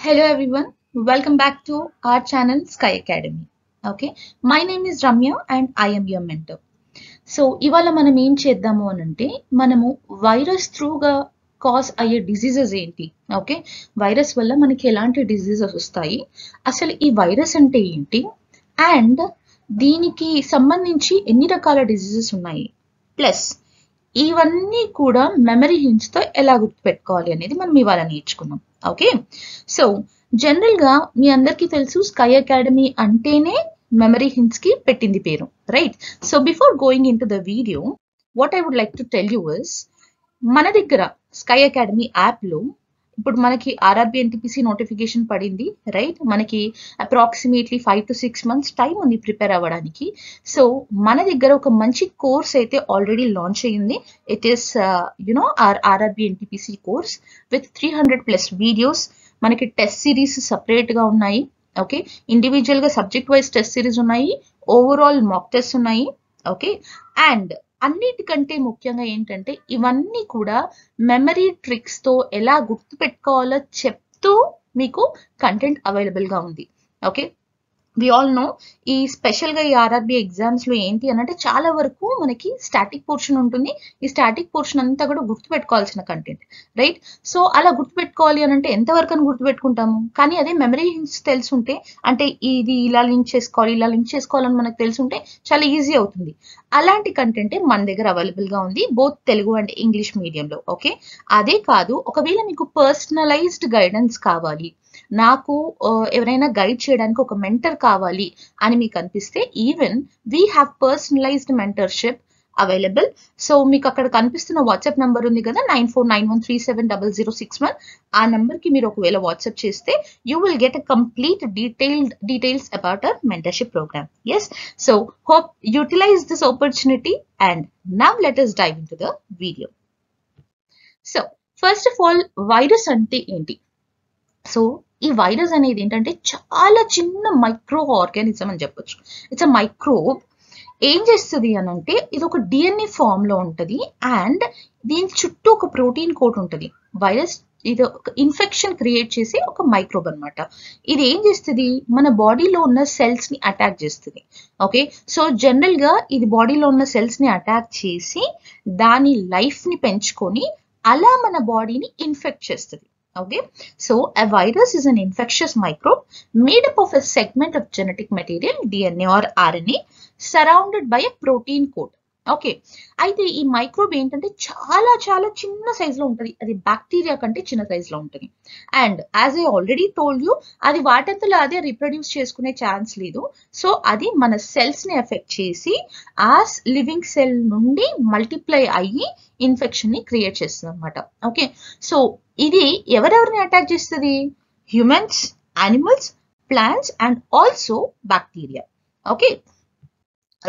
Hello everyone, welcome back to our channel Sky Academy. Okay, my name is Ramya and I am your mentor. So ఇవాళ మనం ఏం చేద్దాము అని అంటే మనము వైరస్ త్రూగా కాజ్ అయ్యే డిసీజెస్ ఏంటి, ఓకే, వైరస్ వల్ల మనకి ఎలాంటి డిసీజెస్ వస్తాయి, అసలు ఈ వైరస్ అంటే ఏంటి, అండ్ దీనికి సంబంధించి ఎన్ని రకాల డిసీజెస్ ఉన్నాయి, ప్లస్ ఇవన్నీ కూడా మెమరీ హింట్స్తో ఎలా గుర్తుపెట్టుకోవాలి అనేది మనం ఇవాళ నేర్చుకున్నాం. ఓకే, సో జనరల్గా మీ అందరికీ తెలుసు స్కై అకాడమీ అంటేనే మెమరీ హింట్స్ కి పెట్టింది పేరు, right? So before going into the video, what I would like to tell you is, మన దగ్గర స్కై అకాడమీ యాప్లో ఇప్పుడు మనకి ఆర్ఆర్బి ఎన్టీపీసీ నోటిఫికేషన్ పడింది, రైట్? మనకి అప్రాక్సిమేట్లీ 5 to 6 months టైం ఉంది ప్రిపేర్ అవ్వడానికి. సో మన దగ్గర ఒక మంచి కోర్స్ అయితే ఆల్రెడీ లాంచ్ అయ్యింది. It is RRB NTPC course with 300+ videos. మనకి టెస్ట్ సిరీస్ సపరేట్గా ఉన్నాయి, ఓకే, ఇండివిజువల్గా సబ్జెక్ట్ వైజ్ టెస్ట్ సిరీస్ ఉన్నాయి, ఓవరాల్ మాక్ టెస్ట్ ఉన్నాయి, ఓకే. అండ్ అన్నిటికంటే ముఖ్యంగా ఏంటంటే ఇవన్నీ కూడా మెమరీ ట్రిక్స్తో ఎలా గుర్తుపెట్టుకోవాలో చెప్తూ మీకు కంటెంట్ అవైలబుల్గా ఉంది, ఓకే. వి ఆల్ నో ఈ స్పెషల్గా ఈ ఆర్ఆర్బి ఎగ్జామ్స్లో ఏంటి అని అంటే చాలా వరకు మనకి స్టాటిక్ పోర్షన్ ఉంటుంది. ఈ స్టాటిక్ పోర్షన్ అంతా కూడా గుర్తుపెట్టుకోవాల్సిన కంటెంట్, రైట్? సో అలా గుర్తుపెట్టుకోవాలి అని అంటే ఎంతవరకు అని గుర్తుపెట్టుకుంటాము, కానీ అదే మెమరీ హింట్స్ తెలుసుంటే, అంటే ఇది ఇలా లింక్ చేసుకోవాలి, ఇలా లింక్ చేసుకోవాలని మనకు తెలుసుంటే చాలా ఈజీ అవుతుంది. అలాంటి కంటెంటే మన దగ్గర అవైలబుల్గా ఉంది, బోత్ తెలుగు అండ్ ఇంగ్లీష్ మీడియంలో, ఓకే. అదే కాదు, ఒకవేళ మీకు పర్సనలైజ్డ్ గైడెన్స్ కావాలి, నాకు ఎవరైనా గైడ్ చేయడానికి ఒక మెంటర్ కావాలి అని మీకు అనిపిస్తే, even we have personalised mentorship available. So మీకు అక్కడ కనిపిస్తున్న వాట్సాప్ నెంబర్ ఉంది కదా, 9491370061, ఆ నెంబర్కి మీరు ఒకవేళ వాట్సాప్ చేస్తే you will get a complete details about our mentorship programme. Yes, so hope utilise this opportunity and now let us dive into the video. So first of all, virus అంటే ఏంటి? So ఈ virus అనేది ఏంటంటే చాలా చిన్న micro organism అని చెప్పొచ్చు. It's a microbe. ఏం చేస్తుంది అని అంటే ఇది ఒక డిఎన్ఏ ఫామ్ లో ఉంటుంది అండ్ దీని చుట్టూ ఒక ప్రోటీన్ కోట్ ఉంటుంది. వైరస్ ఇది ఒక ఇన్ఫెక్షన్ క్రియేట్ చేసే ఒక మైక్రోబ్ అనమాట. ఇది ఏం చేస్తుంది, మన బాడీలో ఉన్న సెల్స్ ని అటాక్ చేస్తుంది, ఓకే. సో జనరల్ గా ఇది బాడీలో ఉన్న సెల్స్ ని అటాక్ చేసి దాని లైఫ్ ని పెంచుకొని అలా మన బాడీని ఇన్ఫెక్ట్ చేస్తుంది. Okay, so a virus is an infectious microbe made up of a segment of genetic material, DNA or RNA, surrounded by a protein coat. Okay, అయితే ఈ మైక్రోబ్ ఏంటంటే చాలా చాలా చిన్న సైజులో ఉంటుంది, అది బ్యాక్టీరియా కంటే చిన్న సైజులో ఉంటుంది. And as I already told you, అది వాటంతలో అదే రిప్రొడ్యూస్ చేసుకునే ఛాన్స్ లేదు. సో అది మన సెల్స్ని ఎఫెక్ట్ చేసి ఆ లివింగ్ సెల్ నుండి మల్టిప్లై అయ్యి ఇన్ఫెక్షన్ని క్రియేట్ చేస్తుంది అనమాట, ఓకే. సో ఇది ఎవరెవరిని అటాక్ చేస్తుంది? Humans, animals, plants and also bacteria, okay,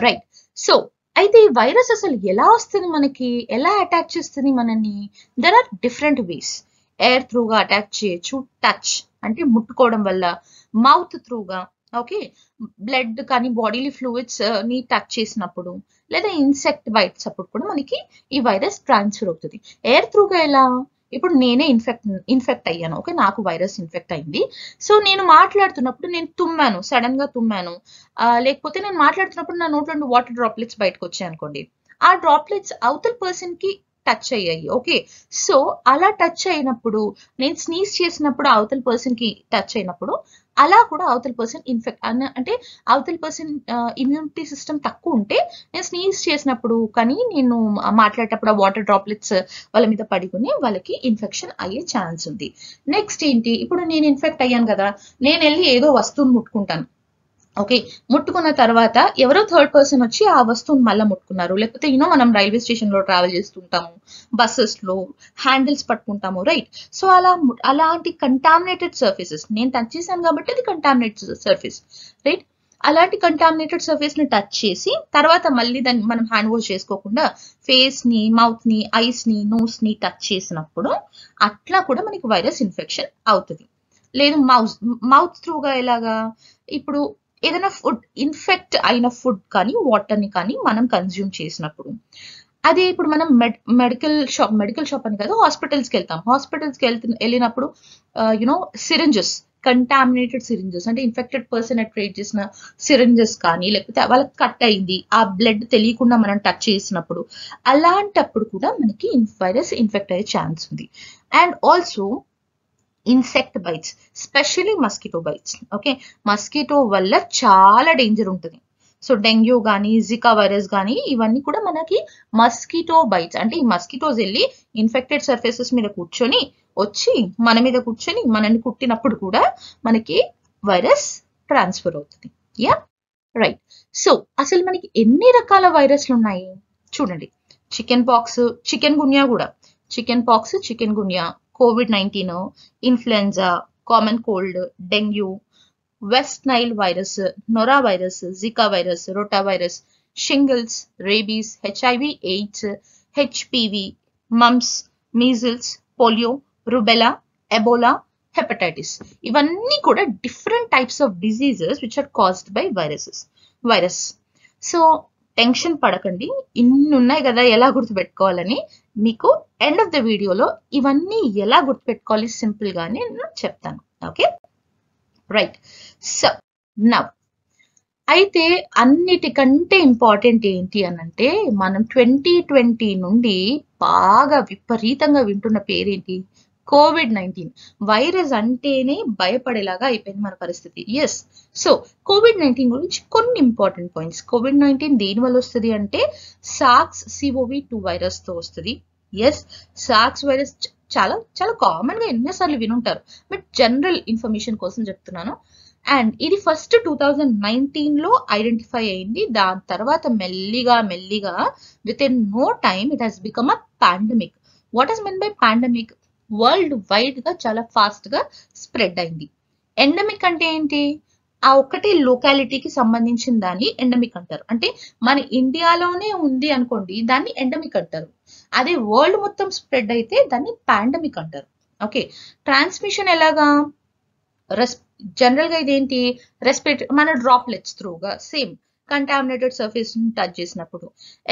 right. So అయితే ఈ వైరస్ అసలు ఎలా వస్తుంది, మనకి ఎలా అటాక్ చేస్తుంది మనని? There are different ways. Air త్రూగా అటాక్ చేయొచ్చు, టచ్ అంటే ముట్టుకోవడం వల్ల, మౌత్ త్రూగా, ఓకే, బ్లడ్ కానీ బాడీలీ ఫ్లూయిడ్స్ ని టచ్ చేసినప్పుడు, లేదా ఇన్సెక్ట్ బైట్స్ అప్పుడు కూడా మనకి ఈ వైరస్ ట్రాన్స్ఫర్ అవుతుంది. ఎయిర్ త్రూగా ఎలా? ఇప్పుడు నేనే ఇన్ఫెక్ట్ అయ్యాను, ఓకే, నాకు వైరస్ ఇన్ఫెక్ట్ అయింది. సో నేను మాట్లాడుతున్నప్పుడు నేను తుమ్మాను, సడన్ గా తుమ్మాను, లేకపోతే నేను మాట్లాడుతున్నప్పుడు నా నోట్లో నుండి వాటర్ డ్రాప్లెట్స్ బయటకు వచ్చాయి అనుకోండి, ఆ డ్రాప్లెట్స్ అవతల పర్సన్ కి టచ్ అయ్యాయి, ఓకే. సో అలా టచ్ అయినప్పుడు, నేను స్నీజ్ చేసినప్పుడు అవతల పర్సన్ కి టచ్ అయినప్పుడు అలా కూడా అవతల పర్సన్ ఇన్ఫెక్ట్ అంటే అవతల పర్సన్ ఇమ్యూనిటీ సిస్టమ్ తక్కువ ఉంటే నేను స్నీజ్ చేసినప్పుడు కానీ నేను మాట్లాడేటప్పుడు ఆ వాటర్ డ్రాప్లెట్స్ వాళ్ళ మీద పడుకుని వాళ్ళకి ఇన్ఫెక్షన్ అయ్యే ఛాన్స్ ఉంది. నెక్స్ట్ ఏంటి, ఇప్పుడు నేను ఇన్ఫెక్ట్ అయ్యాను కదా, నేను వెళ్ళి ఏదో వస్తువుని ముట్టుకుంటాను, ఓకే, ముట్టుకున్న తర్వాత ఎవరో థర్డ్ పర్సన్ వచ్చి ఆ వస్తువుని మళ్ళీ ముట్టుకున్నారు, లేకపోతే మనం రైల్వే స్టేషన్ లో ట్రావెల్ చేస్తుంటాము, బస్సెస్ లో హ్యాండిల్స్ పట్టుకుంటాము, రైట్? సో అలాంటి కంటామినేటెడ్ సర్ఫేసెస్ నేను టచ్ చేశాను కాబట్టి అది కంటామినేటెడ్ సర్ఫేస్, రైట్? అలాంటి కంటామినేటెడ్ సర్ఫేస్ ని టచ్ చేసి తర్వాత మళ్ళీ దాన్ని మనం హ్యాండ్ వాష్ చేసుకోకుండా ఫేస్ ని, మౌత్ ని, ఐస్ ని, నోస్ ని టచ్ చేసినప్పుడు అట్లా కూడా మనకి వైరస్ ఇన్ఫెక్షన్ అవుతుంది. లేదు మౌత్ త్రూగా ఎలాగా? ఇప్పుడు ఏదైనా ఫుడ్ ఇన్ఫెక్ట్ అయిన ఫుడ్ కానీ వాటర్ని కానీ మనం కన్జ్యూమ్ చేసినప్పుడు అదే ఇప్పుడు మనం మెడికల్ షాప్ అని కాదు, హాస్పిటల్స్కి వెళ్తాం. హాస్పిటల్స్కి వెళ్ళినప్పుడు యునో సిరింజెస్, కంటామినేటెడ్ సిరింజెస్ అంటే ఇన్ఫెక్టెడ్ పర్సన్ ట్రీట్ చేసిన సిరింజెస్ కానీ, లేకపోతే వాళ్ళకి కట్ అయింది, ఆ బ్లడ్ తెలియకుండా మనం టచ్ చేసినప్పుడు, అలాంటప్పుడు కూడా మనకి వైరస్ ఇన్ఫెక్ట్ అయ్యే ఛాన్స్ ఉంది. And also insect bytes, especially mosquito bites. Okay, mosquito వల్ల చాలా డేంజర్ ఉంటుంది. సో డెంగ్యూ కానీ, జికా వైరస్ కానీ, ఇవన్నీ కూడా మనకి మస్కిటో బైట్స్. అంటే ఈ మస్కిటోస్ వెళ్ళి ఇన్ఫెక్టెడ్ సర్ఫేసెస్ మీద కూర్చొని వచ్చి మన మీద కూర్చొని మనల్ని కుట్టినప్పుడు కూడా మనకి వైరస్ ట్రాన్స్ఫర్ అవుతుంది. Yeah, right. సో అసలు మనకి ఎన్ని రకాల వైరస్లు ఉన్నాయి చూడండి. చికెన్ పాక్స్, చికెన్ గున్యా కూడా, chickenpox, chikungunya, COVID-19, influenza, common cold, dengue, West Nile virus, norovirus, Zika virus, rotavirus, shingles, rabies, HIV, AIDS, HPV, mumps, measles, polio, rubella, Ebola, hepatitis. ఇవన్నీ కూడా different types of diseases which are caused by virus. So tension పడకండి, ఇన్ని ఉన్నాయి కదా ఎలా గుర్తుపెట్టుకోవాలని. మీకు end of the వీడియోలో ఇవన్నీ ఎలా గుర్తుపెట్టుకోవాలి సింపుల్ గానే నేను చెప్తాను. Okay, right. సో నవ్ అయితే అన్నిటికంటే ఇంపార్టెంట్ ఏంటి అనంటే, మనం 2020 నుండి బాగా విపరీతంగా వింటున్న పేరేంటి? COVID-19. వైరస్ అంటేనే భయపడేలాగా అయిపోయింది మన పరిస్థితి. ఎస్, సో COVID-19 గురించి కొన్ని ఇంపార్టెంట్ పాయింట్స్. COVID-19 దేని వల్ల వస్తుంది అంటే SARS-CoV-2 వైరస్ తో వస్తుంది. ఎస్, సార్స్ వైరస్ చాలా చాలా కామన్ గా ఎన్నోసార్లు వినుంటారు, బట్ జనరల్ ఇన్ఫర్మేషన్ కోసం చెప్తున్నాను. అండ్ ఇది ఫస్ట్ 2019 లో ఐడెంటిఫై అయింది. దాని తర్వాత మెల్లిగా within no time it has become a pandemic. What is mean by pandemic? World wide గా చాలా ఫాస్ట్ గా స్ప్రెడ్ అయింది. ఎండమిక్ అంటే ఏంటి? ఆ ఒక్కటే లొకాలిటీకి సంబంధించిన దాన్ని ఎండమిక్ అంటారు. అంటే మన ఇండియాలోనే ఉంది అనుకోండి, దాన్ని ఎండమిక్ అంటారు. అదే వరల్డ్ మొత్తం స్ప్రెడ్ అయితే దాన్ని పాండమిక్ అంటారు. ఓకే, ట్రాన్స్మిషన్ ఎలాగా? జనరల్ గా ఇదేంటి? మన డ్రాప్లెట్స్ త్రూగా, సేమ్ కంటామినేటెడ్ సర్ఫేస్ టచ్ చేసినప్పుడు.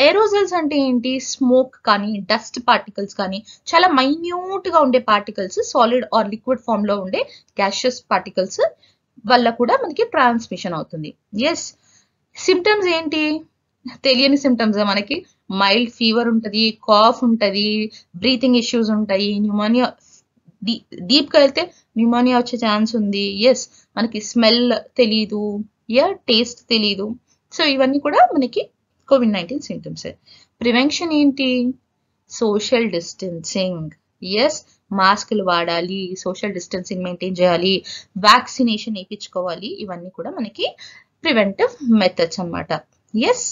ఏరోజల్స్ అంటే ఏంటి? స్మోక్ కానీ, డస్ట్ పార్టికల్స్ కానీ, చాలా మైన్యూట్ గా ఉండే particles, solid or liquid form లో ఉండే గ్యాషియస్ పార్టికల్స్ వల్ల కూడా మనకి ట్రాన్స్మిషన్ అవుతుంది. ఎస్, సిమ్టమ్స్ ఏంటి? తెలియని సిమ్టమ్స్ మనకి. మైల్డ్ ఫీవర్ ఉంటుంది, కాఫ్ ఉంటుంది, బ్రీతింగ్ ఇష్యూస్ ఉంటాయి, న్యూమోనియా, డీప్ గా వెళ్తే న్యూమోనియా వచ్చే ఛాన్స్ ఉంది. ఎస్, మనకి స్మెల్ తెలీదు, టేస్ట్ తెలీదు. సో ఇవన్నీ కూడా మనకి COVID-19 సింటమ్స్. ప్రివెన్షన్ ఏంటి? Social distancing. ఎస్, మాస్కులు వాడాలి, సోషల్ డిస్టెన్సింగ్ మెయింటైన్ చేయాలి, వ్యాక్సినేషన్ వేయించుకోవాలి. ఇవన్నీ కూడా మనకి ప్రివెంటివ్ మెథడ్స్ అన్నమాట. Yes,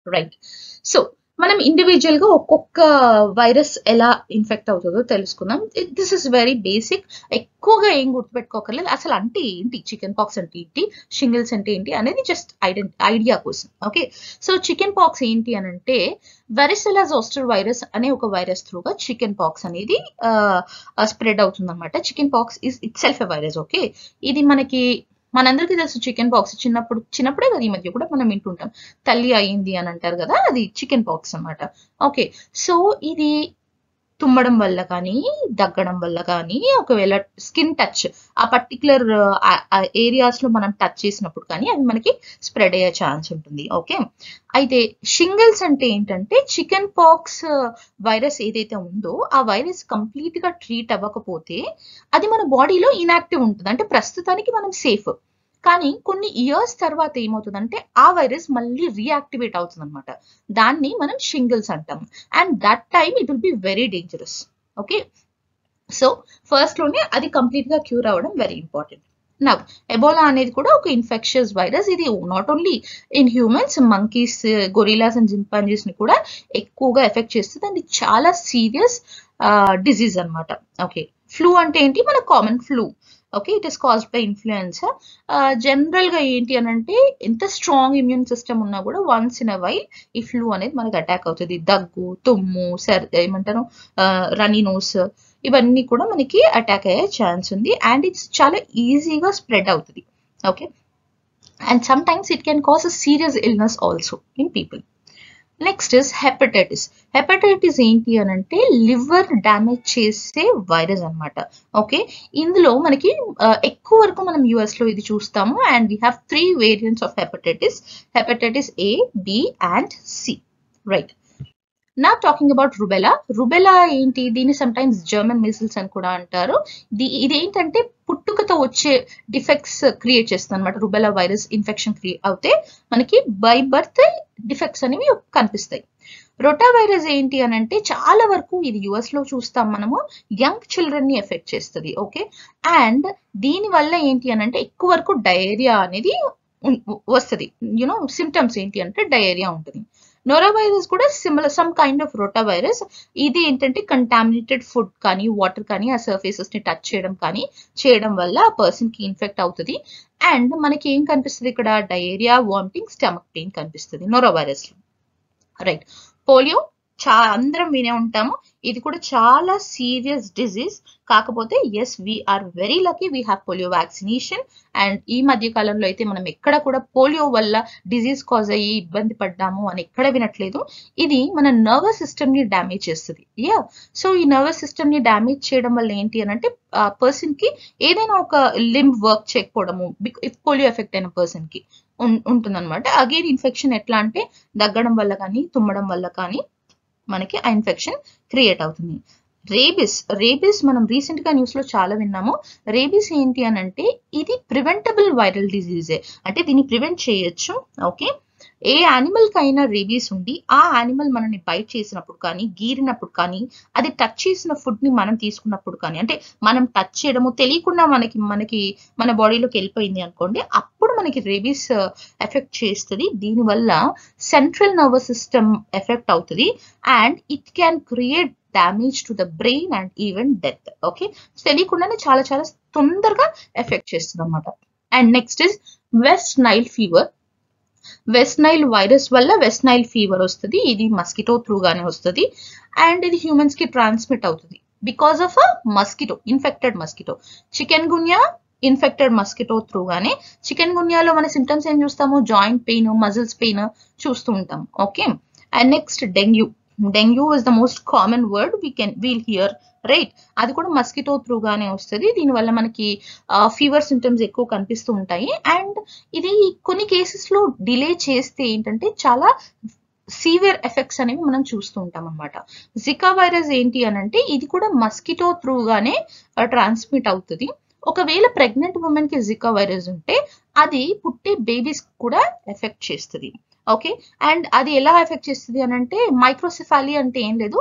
right. సో మనం ఇండివిజువల్ గా ఒక్కొక్క వైరస్ ఎలా ఇన్ఫెక్ట్ అవుతుందో తెలుసుకుందాం. This is very basic. ఎక్కువగా ఏం గుర్తుపెట్టుకోకర్లేదు. అసలు అంటే ఏంటి, చికెన్ పాక్స్ అంటే ఏంటి, షింగిల్స్ అంటే ఏంటి అనేది జస్ట్ ఐడియా కోసం. ఓకే, సో చికెన్ పాక్స్ ఏంటి అని అంటే, వెరిసెలా జోస్టర్ వైరస్ అనే ఒక వైరస్ త్రూగా చికెన్ పాక్స్ అనేది స్ప్రెడ్ అవుతుంది అనమాట. Chicken pox is it self a virus. Okay, ఇది మనందరికీ తెలుసు చికెన్ పాక్స్. చిన్నప్పుడే కదా, ఈ మధ్య కూడా మనం వింటుంటాం, తల్లి అయింది అని అంటారు కదా, అది చికెన్ పాక్స్ అన్నమాట. ఓకే, సో ఇది తుమ్మడం వల్ల కానీ, దగ్గడం వల్ల కానీ, ఒకవేళ స్కిన్ టచ్, ఆ పర్టికులర్ ఏరియాస్ లో మనం టచ్ చేసినప్పుడు కానీ అవి మనకి స్ప్రెడ్ అయ్యే ఛాన్స్ ఉంటుంది. ఓకే, అయితే షింగిల్స్ అంటే ఏంటంటే, చికెన్ పాక్స్ వైరస్ ఏదైతే ఉందో ఆ వైరస్ కంప్లీట్ గా ట్రీట్ అవ్వకపోతే అది మన బాడీలో ఇన్యాక్టివ్ ఉంటుంది. అంటే ప్రస్తుతానికి మనం సేఫ్, కానీ కొన్ని ఇయర్స్ తర్వాత ఏమవుతుందంటే ఆ వైరస్ మళ్ళీ రీయాక్టివేట్ అవుతుంది అనమాట. దాన్ని మనం షింగిల్స్ అంటాం. And that time it will be very dangerous. Okay, so first లోనే అది కంప్లీట్ గా క్యూర్ అవ్వడం వెరీ ఇంపార్టెంట్. నవ్ ఎబోలా అనేది కూడా ఒక ఇన్ఫెక్షియస్ వైరస్. ఇది not only in humans, monkeys, gorillas and chimpanzees ని కూడా ఎక్కువగా ఎఫెక్ట్ చేస్తుంది. అండ్ చాలా సీరియస్ డిజీజ్ అనమాట. ఓకే, ఫ్లూ అంటే ఏంటి? మన common flu. Okay, it is caused by influenza. General గా ఏంటి అని అంటే, ఎంత స్ట్రాంగ్ ఇమ్యూన్ సిస్టమ్ ఉన్నా కూడా వన్స్ ఇన్ అ వైల్ ఈ ఫ్లూ అనేది మనకి అటాక్ అవుతుంది. దగ్గు, తుమ్ము, ఏమంటారు, రన్నీ నోస్, ఇవన్నీ కూడా మనకి అటాక్ అయ్యే ఛాన్స్ ఉంది. అండ్ ఇట్స్ చాలా ఈజీగా స్ప్రెడ్ అవుతుంది. Okay, and some times it can cause a serious illness also in people. Next is hepatitis. Hepatitis ఏంటి అని అంటే లివర్ డ్యామేజ్ చేసే వైరస్ అన్నమాట. ఓకే, ఇందులో మనకి ఎక్కువ వరకు మనం యుఎస్ లో ఇది చూస్తాము. And we have 3 variants of hepatitis. Hepatitis A, B and C. Right. Now talking about rubella. Rubella ఏంటి, దీన్ని సమ్టైమ్స్ జర్మన్ మిసిల్స్ అని కూడా అంటారు. ఇది ఏంటంటే పుట్టుకతో వచ్చే డిఫెక్ట్స్ క్రియేట్ చేస్తుంది అనమాట. రుబెలా వైరస్ ఇన్ఫెక్షన్ క్రియేట్ అవుతే మనకి బై బర్త్ డిఫెక్ట్స్ అనేవి కనిపిస్తాయి. రోటా వైరస్ ఏంటి అని అంటే చాలా వరకు ఇది యుఎస్ లో చూస్తాం మనము, యంగ్ చిల్డ్రన్ ని ఎఫెక్ట్ చేస్తుంది. ఓకే, అండ్ దీని వల్ల ఏంటి అని అంటే ఎక్కువ వరకు డయేరియా అనేది వస్తుంది. యునో సిమ్టమ్స్ ఏంటి అంటే డయేరియా ఉంటుంది. నోరా వైరస్ కూడా similar, some kind of rota virus. ఇది ఏంటంటే కంటామినేటెడ్ ఫుడ్ కానీ వాటర్ కానీ ఆ సర్ఫేసెస్ ని టచ్ చేయడం వల్ల ఆ పర్సన్ కి ఇన్ఫెక్ట్ అవుతుంది. అండ్ మనకి ఏం కనిపిస్తుంది ఇక్కడ, డయేరియా, వామిటింగ్, స్టమక్ పెయిన్ కనిపిస్తుంది నోరా వైరస్ లో. రైట్. పోలియో అందరం వినే ఉంటాము. ఇది కూడా చాలా సీరియస్ డిజీజ్. కాకపోతే yes, we are very lucky, we have polio vaccination. And ఈ మధ్య కాలంలో అయితే మనం ఎక్కడ కూడా పోలియో వల్ల డిజీజ్ కాజ్ అయ్యి ఇబ్బంది పడ్డాము అని ఎక్కడ వినట్లేదు. ఇది మన నర్వస్ సిస్టమ్ ని డ్యామేజ్ చేస్తుంది. సో ఈ నర్వస్ సిస్టమ్ ని డ్యామేజ్ చేయడం వల్ల ఏంటి అని అంటే పర్సన్ కి ఏదైనా ఒక లింబ్ వర్క్ చేయకపోవడము, పోలియో ఎఫెక్ట్ అయిన పర్సన్ కి ఉంటుందన్నమాట. అగైన్ ఇన్ఫెక్షన్ ఎట్లా అంటే దగ్గడం వల్ల కానీ తుమ్మడం వల్ల కానీ మనకి ఆ ఇన్ఫెక్షన్ క్రియేట్ అవుతుంది. రేబిస్ మనం రీసెంట్ గా న్యూస్ లో చాలా విన్నాము. రేబిస్ ఏంటి అని అంటే ఇది ప్రివెంటబుల్ వైరల్ డిజీజే, అంటే దీన్ని ప్రివెంట్ చేయొచ్చు. ఓకే, ఏ యానిమల్ కైనా రేబీస్ ఉండి ఆ యానిమల్ మనల్ని బైట్ చేసినప్పుడు కానీ, గీరినప్పుడు కానీ, అది టచ్ చేసిన ఫుడ్ ని మనం తీసుకున్నప్పుడు కానీ, అంటే మనం టచ్ చేయడము తెలియకుండా మనకి మన బాడీలోకి వెళ్ళిపోయింది అనుకోండి, అప్పుడు మనకి రేబీస్ ఎఫెక్ట్ చేస్తుంది. దీనివల్ల సెంట్రల్ నర్వస్ సిస్టమ్ ఎఫెక్ట్ అవుతుంది and it can create damage to the brain and even death. Okay, తెలియకుండానే చాలా చాలా తొందరగా ఎఫెక్ట్ చేస్తుంది అనమాట. And next is West Nile fever. West Nile virus వల్ల వెస్ట్ నైల్ ఫీవర్ వస్తుంది. ఇది మస్కిటో త్రూ గానే వస్తుంది అండ్ ఇది హ్యూమన్స్ కి ట్రాన్స్మిట్ అవుతుంది because of a mosquito, infected mosquito. Chikungunya infected mosquito through గానే. చికెన్ గున్యాలో మన సిమ్టమ్స్ ఏం చూస్తాము, జాయింట్ పెయిన్, మజిల్స్ పెయిన్ చూస్తూ ఉంటాం. Okay, and next dengue is the most common word we'll hear, right. అది కూడా మస్కిటో త్రూ గానే వస్తుంది. దీనివల్ల మనకి ఫీవర్ సిమ్టమ్స్ ఎక్కువ కనిపిస్తూ ఉంటాయి. అండ్ ఇది కొన్ని కేసెస్ లో డిలే చేస్తే ఏంటంటే చాలా సివియర్ ఎఫెక్ట్స్ అనేవి మనం చూస్తూ ఉంటాం అనమాట. జికా వైరస్ ఏంటి అని అంటే ఇది కూడా మస్కిటో త్రూ గానే ట్రాన్స్మిట్ అవుతుంది. ఒకవేళ ప్రెగ్నెంట్ ఉమెన్ కి జికా వైరస్ ఉంటే అది పుట్టే బేబీస్ కూడా ఎఫెక్ట్ చేస్తుంది. ఓకే, అండ్ అది ఎలా ఎఫెక్ట్ చేస్తుంది అని అంటే మైక్రోసెఫాలి అంటే ఏం లేదు,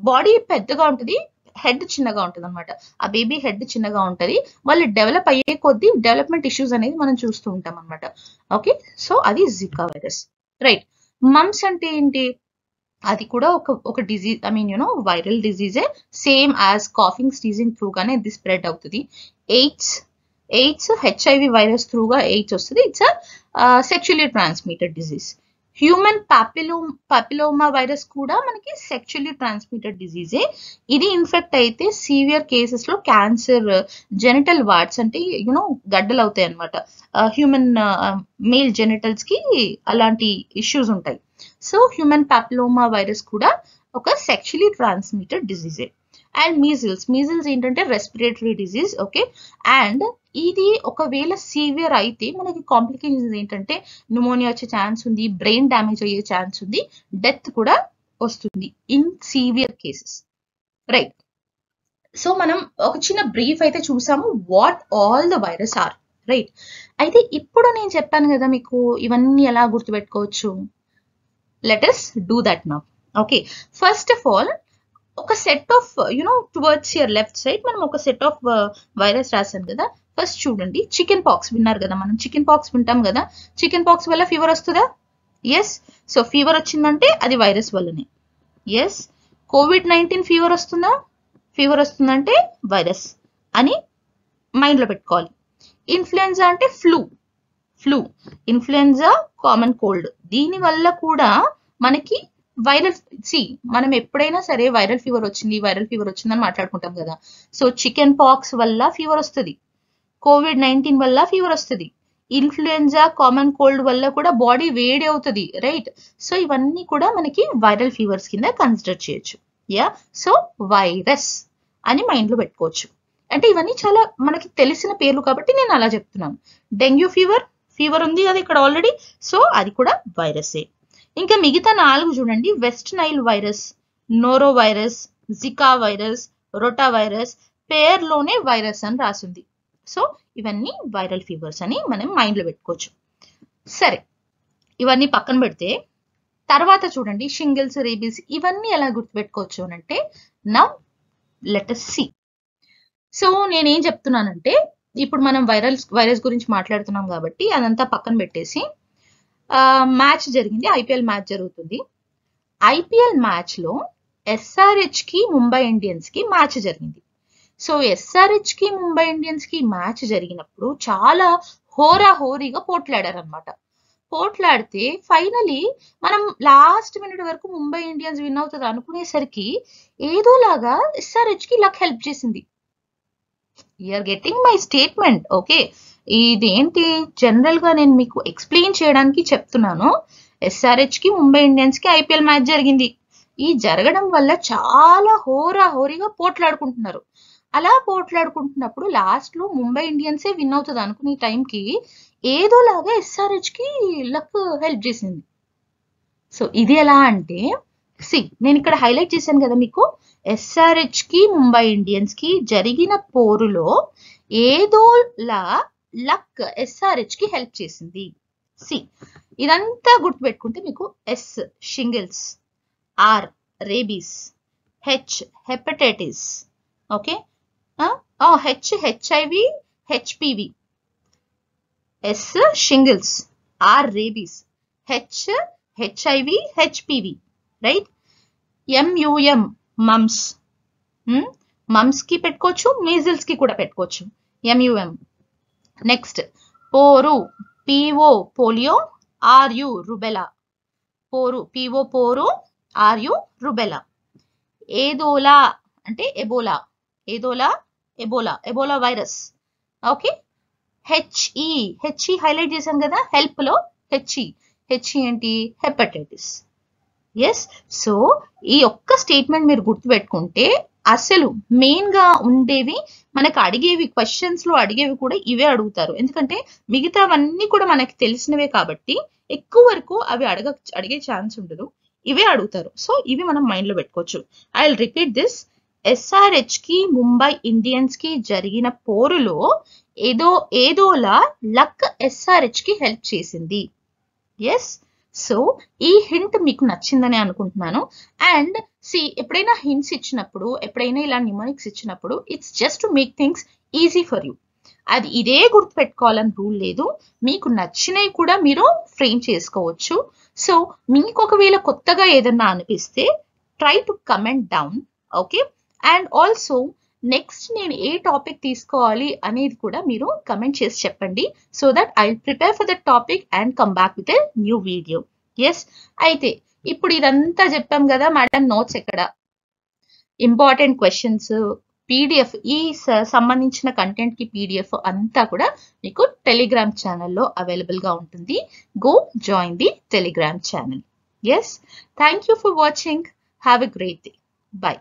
బాడీ పెద్దగా ఉంటుంది, హెడ్ చిన్నగా ఉంటుంది అనమాట. ఆ బేబీ హెడ్ చిన్నగా ఉంటుంది. వాళ్ళు డెవలప్ అయ్యే కొద్దీ డెవలప్మెంట్ ఇష్యూస్ అనేది మనం చూస్తూ ఉంటాం అనమాట. ఓకే, సో అది జికా వైరస్. రైట్. మమ్స్ అంటే ఏంటి, అది కూడా ఒక డిజీజ్, ఐ మీన్ వైరల్ డిజీజే, same as coughing, sneezing through గానే ఇది స్ప్రెడ్ అవుతుంది. ఎయిడ్స్ హెచ్ఐవి వైరస్ త్రూగా ఎయిడ్స్ వస్తుంది. It's sexually transmitted disease. Human papilloma virus కూడా మనకి సెక్షువల్లీ ట్రాన్స్మిటెడ్ డిజీజే. ఇది ఇన్ఫెక్ట్ అయితే సివియర్ కేసెస్ లో క్యాన్సర్, జెనిటల్ వార్డ్స్ అంటే గడ్డలు అవుతాయి అనమాట. హ్యూమన్ మేల్ జెనిటల్స్ కి అలాంటి ఇష్యూస్ ఉంటాయి. సో హ్యూమన్ పాపిలోమా వైరస్ కూడా ఒక సెక్షువల్లీ ట్రాన్స్మిటెడ్ డిజీజే. అండ్ మీజిల్స్ ఏంటంటే రెస్పిరేటరీ డిజీజ్. ఓకే, అండ్ ఇది ఒకవేళ సివియర్ అయితే మనకి కాంప్లికేషన్స్ ఏంటంటే న్యూమోనియా వచ్చే ఛాన్స్ ఉంది, బ్రెయిన్ డ్యామేజ్ అయ్యే ఛాన్స్ ఉంది, డెత్ కూడా వస్తుంది in severe cases. Right. So మనం ఒక చిన్న బ్రీఫ్ అయితే చూసాము what all the virus are. Right. అయితే ఇప్పుడు నేను చెప్పాను కదా మీకు ఇవన్నీ ఎలా గుర్తుపెట్టుకోవచ్చు. Let us do that now. Okay, first of all ఒక set of towards your left side మనం ఒక సెట్ ఆఫ్ వైరస్ రాసాను కదా. ఫస్ట్ చూడండి, చికెన్ పాక్స్ విన్నారు కదా, మనం చికెన్ పాక్స్ వింటాం కదా. చికెన్ పాక్స్ వల్ల ఫీవర్ వస్తుందా? ఎస్. సో ఫీవర్ వచ్చిందంటే అది వైరస్ వల్లనే. ఎస్. COVID-19 ఫీవర్ వస్తుందా? ఫీవర్ వస్తుందంటే వైరస్ అని మైండ్ లో పెట్టుకోవాలి. ఇన్ఫ్లుయెన్జా అంటే ఫ్లూ, ఇన్ఫ్లుయెన్జా కామన్ కోల్డ్. దీని వల్ల కూడా మనకి వైరల్, మనం ఎప్పుడైనా సరే వైరల్ ఫీవర్ వచ్చిందని మాట్లాడుకుంటాం కదా. సో చికెన్ పాక్స్ వల్ల ఫీవర్ వస్తుంది, COVID-19 వల్ల ఫీవర్ వస్తుంది, ఇన్ఫ్లుయెన్జా కామన్ కోల్డ్ వల్ల కూడా బాడీ వేడి అవుతుంది, రైట్? సో ఇవన్నీ కూడా మనకి వైరల్ ఫీవర్స్ కింద కన్సిడర్ చేయొచ్చు. యా, సో వైరస్ అని మైండ్ లో పెట్టుకోవచ్చు. అంటే ఇవన్నీ చాలా మనకి తెలిసిన పేర్లు కాబట్టి నేను అలా చెప్తున్నాను. డెంగ్యూ ఫీవర్ ఉంది కదా ఇక్కడ ఆల్రెడీ, సో అది కూడా వైరసే. ఇంకా మిగతా 4 చూడండి, West Nile virus, norovirus, Zika virus, rotavirus, పేర్లోనే వైరస్ అని రాసింది. సో ఇవన్నీ వైరల్ ఫీవర్స్ అని మనం మైండ్ లో పెట్టుకోవచ్చు. సరే, ఇవన్నీ పక్కన పెడితే తర్వాత చూడండి షింగిల్స్, రేబీస్ ఇవన్నీ ఎలా గుర్తుపెట్టుకోవచ్చు అని అంటే, now let us see. So నేనేం చెప్తున్నానంటే, ఇప్పుడు మనం వైరస్ గురించి మాట్లాడుతున్నాం కాబట్టి అదంతా పక్కన పెట్టేసి మ్యాచ్ జరిగింది, ఐపీఎల్ మ్యాచ్ జరుగుతుంది. ఐపీఎల్ మ్యాచ్ లో ఎస్ఆర్హెచ్ కి ముంబై ఇండియన్స్ కి మ్యాచ్ జరిగింది. సో ఎస్ఆర్హెచ్ కి ముంబై ఇండియన్స్ కి మ్యాచ్ జరిగినప్పుడు చాలా హోరాహోరీగా పోట్లాడారు అనమాట. పోట్లాడితే ఫైనలీ మనం లాస్ట్ మినిట్ వరకు ముంబై ఇండియన్స్ విన్ అవుతుంది అనుకునేసరికి ఏదోలాగా ఎస్ఆర్హెచ్ కి లక్ హెల్ప్ చేసింది. You're getting my statement, okay? ఇదేంటి జనరల్ గా నేను మీకు ఎక్స్ప్లెయిన్ చేయడానికి చెప్తున్నాను. ఎస్ఆర్హెచ్ కి ముంబై ఇండియన్స్ కి ఐపీఎల్ మ్యాచ్ జరిగింది. ఈ జరగడం వల్ల చాలా హోరాహోరీగా పోట్లాడుకుంటున్నారు. అలా పోట్లాడుకుంటున్నప్పుడు లాస్ట్ లో ముంబై ఇండియన్సే విన్ అవుతుంది అనుకునే టైంకి ఏదోలాగా ఎస్ఆర్హెచ్ కి లక్ హెల్ప్ చేసింది. సో ఇది ఎలా అంటే, నేను ఇక్కడ హైలైట్ చేశాను కదా మీకు, ఎస్ఆర్హెచ్ కి ముంబై ఇండియన్స్ కి జరిగిన పోరులో ఏదోలా లక్ ఎస్ఆర్హెచ్ కి హెల్ప్ చేసింది. ఇదంతా గుర్తుపెట్టుకుంటే మీకు S shingles, R rabies, H hepatitis, okay, H HIV HPV, S shingles, R rabies, H HIV HPV, right? MUM mumps, mumps కి పెట్టుకోవచ్చు, మీజిల్స్ కి కూడా పెట్టుకోవచ్చు, ఎంయుఎం. నెక్స్ట్ పోరు, పిఓ పోలియో, ఆర్యు రుబెలా, పోరు పిఓ పోరు, ఆర్యు రుబెలా. ఏదోలా అంటే Ebola, Ebola virus, okay? HE highlight చేశాం కదా హెల్ప్ లో, హెచ్ఈ ఏంటి? హెపటైటిస్. ఎస్, సో ఈ ఒక్క స్టేట్మెంట్ మీరు గుర్తుపెట్టుకుంటే అసలు మెయిన్ గా ఉండేవి మనకు అడిగేవి, క్వశ్చన్స్ లో అడిగేవి కూడా ఇవే అడుగుతారు. ఎందుకంటే మిగతావన్నీ కూడా మనకి తెలిసినవే కాబట్టి ఎక్కువ వరకు అవి అడిగే ఛాన్స్ ఉండదు, ఇవే అడుగుతారు. సో ఇవి మనం మైండ్ లో పెట్టుకోవచ్చు. I will repeat this. SRH కి ముంబై ఇండియన్స్ కి జరిగిన పోరులో ఏదోలా లక్ ఎస్ఆర్హెచ్ కి హెల్ప్ చేసింది. ఎస్, సో ఈ హింట్ మీకు నచ్చిందని అనుకుంటున్నాను. అండ్ ఎప్పుడైనా హింట్స్ ఇచ్చినప్పుడు, ఎప్పుడైనా ఇలా న్యూమరిక్స్ ఇచ్చినప్పుడు, it's just to make things easy for you. అది ఇదే గుర్తుపెట్టుకోవాలని రూల్ లేదు, మీకు నచ్చినవి కూడా మీరు ఫ్రేమ్ చేసుకోవచ్చు. సో మీకు ఒకవేళ కొత్తగా ఏదన్నా అనిపిస్తే try to comment down, okay? And also next నేను ఏ టాపిక్ తీసుకోవాలి అనేది కూడా మీరు కమెంట్ చేసి చెప్పండి, so that I will prepare for that topic and come back with a new video. Yes, అయితే ఇప్పుడు ఇదంతా చెప్పాం కదా మేడం, నోట్స్ ఎక్కడ, ఇంపార్టెంట్ క్వశ్చన్స్, పీడిఎఫ్, ఈ సంబంధించిన కంటెంట్ కి పీడిఎఫ్ అంతా కూడా మీకు టెలిగ్రామ్ ఛానల్లో అవైలబుల్ గా ఉంటుంది. Go join the Telegram channel. Yes, thank you for watching. Have a great day. By.